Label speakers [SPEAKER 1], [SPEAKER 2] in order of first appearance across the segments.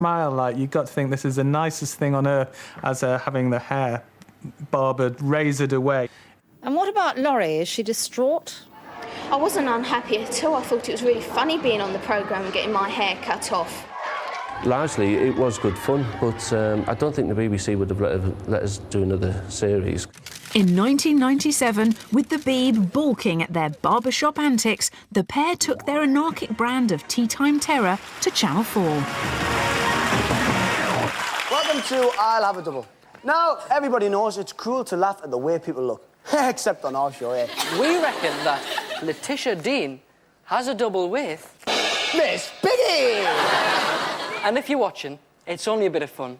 [SPEAKER 1] Smile, like, you've got to think this is the nicest thing on earth, as having the hair barbered, razored away.
[SPEAKER 2] And what about Laurie? Is she distraught?
[SPEAKER 3] I wasn't unhappy at all. I thought it was really funny being on the programme and getting my hair cut off.
[SPEAKER 4] Largely, it was good fun, but I don't think the BBC would have let us do another series.
[SPEAKER 5] In 1997, with the Beeb balking at their barbershop antics, the pair took their anarchic brand of tea time terror to Channel 4.
[SPEAKER 6] Welcome to I'll Have a Double. Now, everybody knows it's cruel to laugh at the way people look. Except on our show, eh?
[SPEAKER 7] We reckon that Letitia Dean has a double with...
[SPEAKER 6] Miss Piggy!
[SPEAKER 7] And if you're watching, it's only a bit of fun.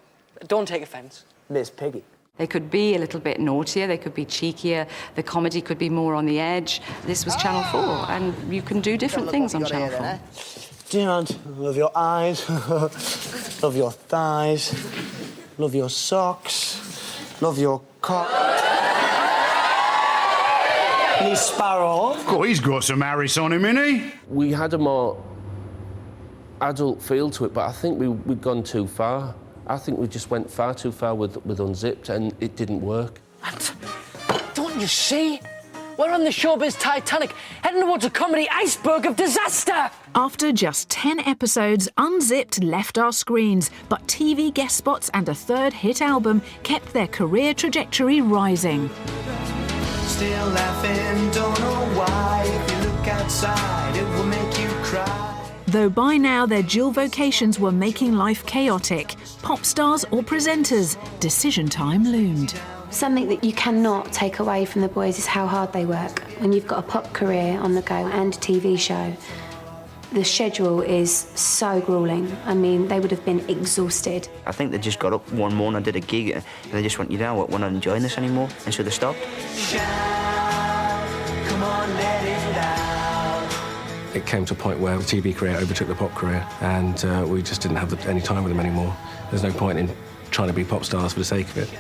[SPEAKER 7] Don't take offence.
[SPEAKER 6] Miss Piggy.
[SPEAKER 8] They could be a little bit naughtier, they could be cheekier, the comedy could be more on the edge. This was Channel 4, and you can do different things on Channel 4.
[SPEAKER 6] Dear Aunt, love your eyes, love your thighs, love your socks, love your cock. Any Sparrow?
[SPEAKER 9] Oh, he's got some Harris on him, innit he?
[SPEAKER 4] We had a more adult feel to it, but I think we'd gone too far. I think we just went far too far with Unzipped, and it didn't work.
[SPEAKER 7] And don't you see? We're on the showbiz Titanic, heading towards a comedy iceberg of disaster!
[SPEAKER 5] After just 10 episodes, Unzipped left our screens, but TV guest spots and a third hit album kept their career trajectory rising.
[SPEAKER 10] Still laughing, don't know why. If you look outside, it will make you cry.
[SPEAKER 5] Though by now their dual vocations were making life chaotic, pop stars or presenters, decision time loomed.
[SPEAKER 11] Something that you cannot take away from the boys is how hard they work. When you've got a pop career on the go and a TV show, the schedule is so gruelling. I mean, they would have been exhausted.
[SPEAKER 12] I think they just got up one morning and did a gig, and they just went, you know what, we're not enjoying this anymore, and so they stopped.
[SPEAKER 10] Come on, let it out.
[SPEAKER 13] It came to a point where the TV career overtook the pop career, and we just didn't have any time with them anymore. There's no point in trying to be pop stars for the sake of it.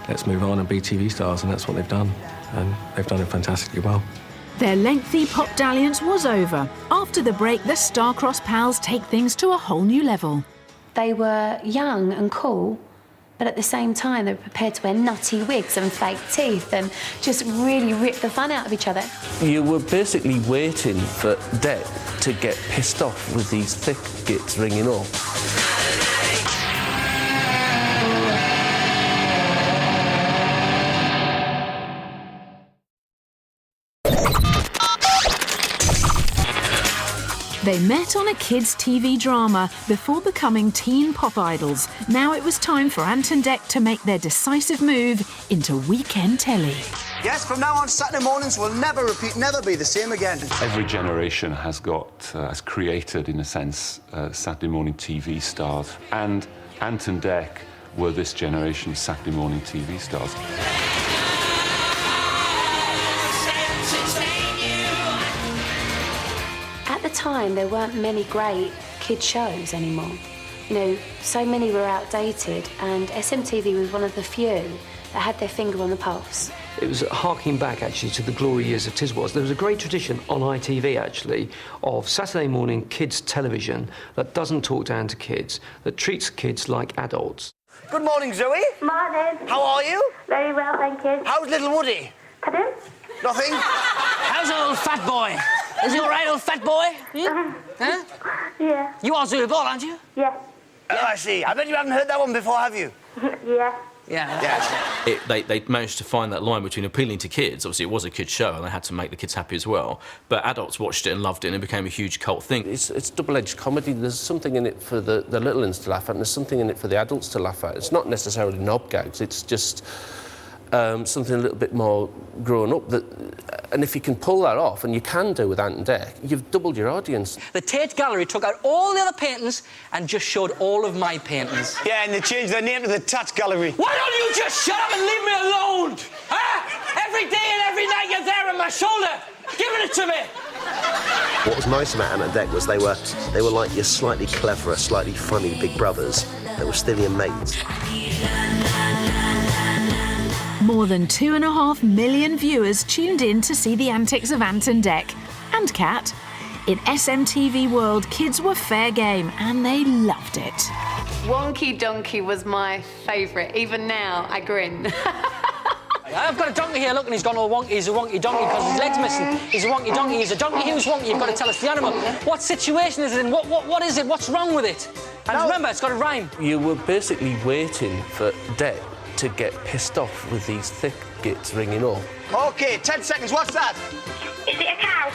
[SPEAKER 13] Let's move on and be TV stars, and that's what they've done, and they've done it fantastically well.
[SPEAKER 5] Their lengthy pop dalliance was over. After the break, the star-crossed pals take things to a whole new level.
[SPEAKER 11] They were young and cool, but at the same time they were prepared to wear nutty wigs and fake teeth and just really rip the fun out of each other.
[SPEAKER 4] You were basically waiting for Dec to get pissed off with these thick gits ringing up.
[SPEAKER 5] They met on a kids' TV drama before becoming teen pop idols. Now it was time for Ant and Dec to make their decisive move into weekend telly.
[SPEAKER 6] Yes, from now on, Saturday mornings will never be the same again.
[SPEAKER 14] Every generation has created, in a sense, Saturday morning TV stars. And Ant and Dec were this generation's Saturday morning TV stars.
[SPEAKER 11] At the time, there weren't many great kid shows anymore. You know, so many were outdated, and SMTV was one of the few that had their finger on the pulse.
[SPEAKER 15] It was harking back, actually, to the glory years of Tiswas. There was a great tradition on ITV, actually, of Saturday morning kids' television that doesn't talk down to kids, that treats kids like adults.
[SPEAKER 6] Good morning, Zoe.
[SPEAKER 16] Morning.
[SPEAKER 6] How are you?
[SPEAKER 16] Very well, thank you.
[SPEAKER 6] How's little Woody?
[SPEAKER 16] Pardon?
[SPEAKER 6] Nothing?
[SPEAKER 7] How's old fat boy? Is he all right, old fat boy? Huh?
[SPEAKER 16] Yeah.
[SPEAKER 7] You are Zulu Ball, aren't you?
[SPEAKER 16] Yeah.
[SPEAKER 6] Oh, I see. I bet you haven't heard that one before, have you?
[SPEAKER 16] Yeah.
[SPEAKER 7] Yeah.
[SPEAKER 17] They managed to find that line between appealing to kids. Obviously, it was a kids' show, and they had to make the kids happy as well. But adults watched it and loved it, and it became a huge cult thing.
[SPEAKER 4] It's double-edged comedy. There's something in it for the little ones to laugh at, and there's something in it for the adults to laugh at. It's not necessarily knob gags. It's just something a little bit more grown up. And if you can pull that off, and you can do with Ant and Dec, you've doubled your audience.
[SPEAKER 7] The Tate Gallery took out all the other paintings and just showed all of my paintings.
[SPEAKER 6] Yeah, and they changed their name to the Tat Gallery.
[SPEAKER 7] Why don't you just shut up and leave me alone? Huh? Every day and every night you're there on my shoulder, giving it to me.
[SPEAKER 18] What was nice about Ant and Dec was they were like your slightly cleverer, slightly funny big brothers that were still your mates.
[SPEAKER 5] More than 2.5 million viewers tuned in to see the antics of Ant and Dec and Cat. In SMTV world, kids were fair game and they loved it.
[SPEAKER 19] Wonky Donkey was my favourite. Even now, I grin.
[SPEAKER 7] I've got a donkey here, look, and he's gone all wonky. He's a wonky donkey because his leg's missing. He's a wonky donkey. He's a donkey who's wonky. You've got to tell us the animal. What situation is it in? What is it? What's wrong with it? And remember, it's got a rhyme.
[SPEAKER 4] You were basically waiting for Dec to get pissed off with these thick gits ringing up.
[SPEAKER 6] OK, 10 seconds, what's that?
[SPEAKER 16] Is it a cow?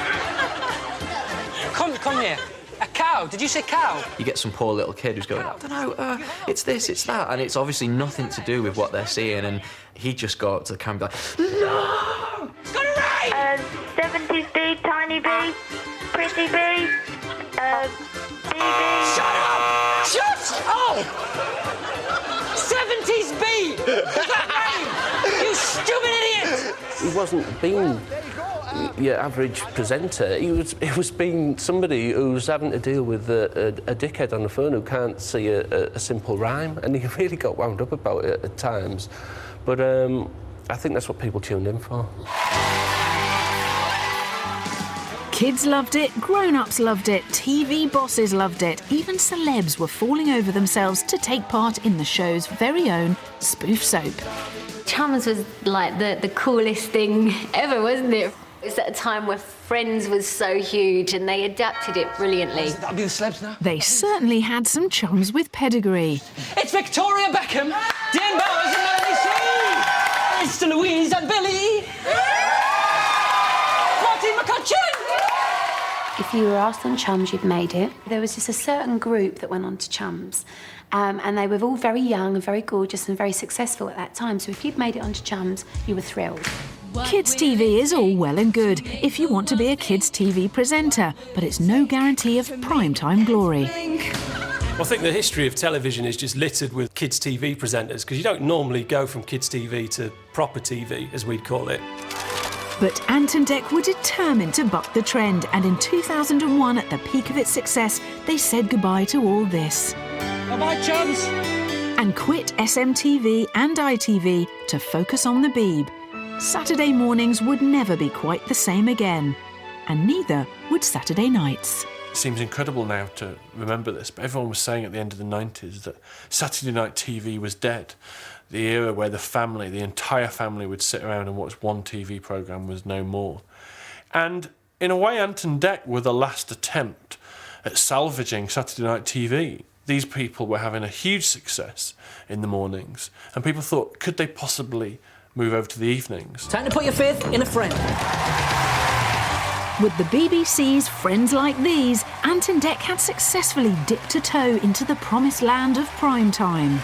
[SPEAKER 7] Come here. A cow? Did you say cow?
[SPEAKER 20] You get some poor little kid who's going, I don't know, it's this, it's that, and it's obviously nothing to do with what they're seeing, and he'd just go up to the camera and be like, no!
[SPEAKER 7] Got it right!
[SPEAKER 16] 70s bee, tiny bee, pretty bee, BB.
[SPEAKER 7] Shut up! Shut up! 70s bee! Is that right? You stupid idiot!
[SPEAKER 4] He wasn't being your average presenter. He was being somebody who's having to deal with a dickhead on the phone who can't see a simple rhyme, and he really got wound up about it at times. But I think that's what people tuned in for.
[SPEAKER 5] Kids loved it, grown-ups loved it, TV bosses loved it. Even celebs were falling over themselves to take part in the show's very own spoof soap.
[SPEAKER 11] Chums was like the coolest thing ever, wasn't it? It was at a time where Friends was so huge and they adapted it brilliantly.
[SPEAKER 7] That'll be the celebs now.
[SPEAKER 5] They certainly had some chums with pedigree.
[SPEAKER 7] It's Victoria Beckham, Dan Bowers and Melanie C. It's Louise and Billy. Martin McCutcheon.
[SPEAKER 11] If you were asked on Chums, you'd made it. There was just a certain group that went on to Chums. And they were all very young and very gorgeous and very successful at that time. So if you'd made it onto Chums, you were thrilled.
[SPEAKER 5] Kids TV is all well and good if you want to be a kids TV presenter, but it's no guarantee of primetime glory.
[SPEAKER 21] I think the history of television is just littered with kids TV presenters, because you don't normally go from kids TV to proper TV, as we'd call it.
[SPEAKER 5] But Ant and Dec were determined to buck the trend, and in 2001, at the peak of its success, they said goodbye to all this.
[SPEAKER 7] Bye-bye, Chums!
[SPEAKER 5] And quit SMTV and ITV to focus on the Beeb. Saturday mornings would never be quite the same again, and neither would Saturday nights.
[SPEAKER 22] It seems incredible now to remember this, but everyone was saying at the end of the 90s that Saturday night TV was dead. The era where the entire family would sit around and watch one TV programme was no more. And in a way, Ant and Dec were the last attempt at salvaging Saturday night TV. These people were having a huge success in the mornings, and people thought, could they possibly move over to the evenings?
[SPEAKER 7] Time to put your faith in a friend.
[SPEAKER 5] With the BBC's Friends Like These, Ant and Dec had successfully dipped a toe into the promised land of prime time.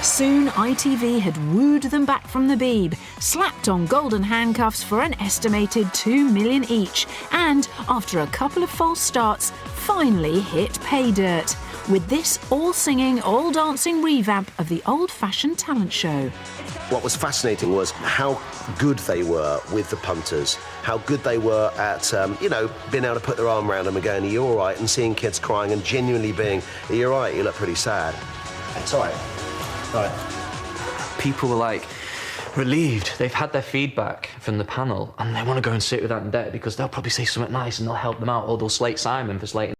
[SPEAKER 5] Soon, ITV had wooed them back from the Beeb, slapped on golden handcuffs for an estimated $2 million each, and, after a couple of false starts, finally hit pay dirt, with this all-singing, all-dancing revamp of the old-fashioned talent show.
[SPEAKER 18] What was fascinating was how good they were with the punters, how good they were at, being able to put their arm around them and going, are you all right? And seeing kids crying and genuinely being, are you all right? You look pretty sad. It's all right. All right.
[SPEAKER 20] People were like relieved. They've had their feedback from the panel and they want to go and sit with Ant and Dec because they'll probably say something nice and they'll help them out, or they'll slate Simon for slating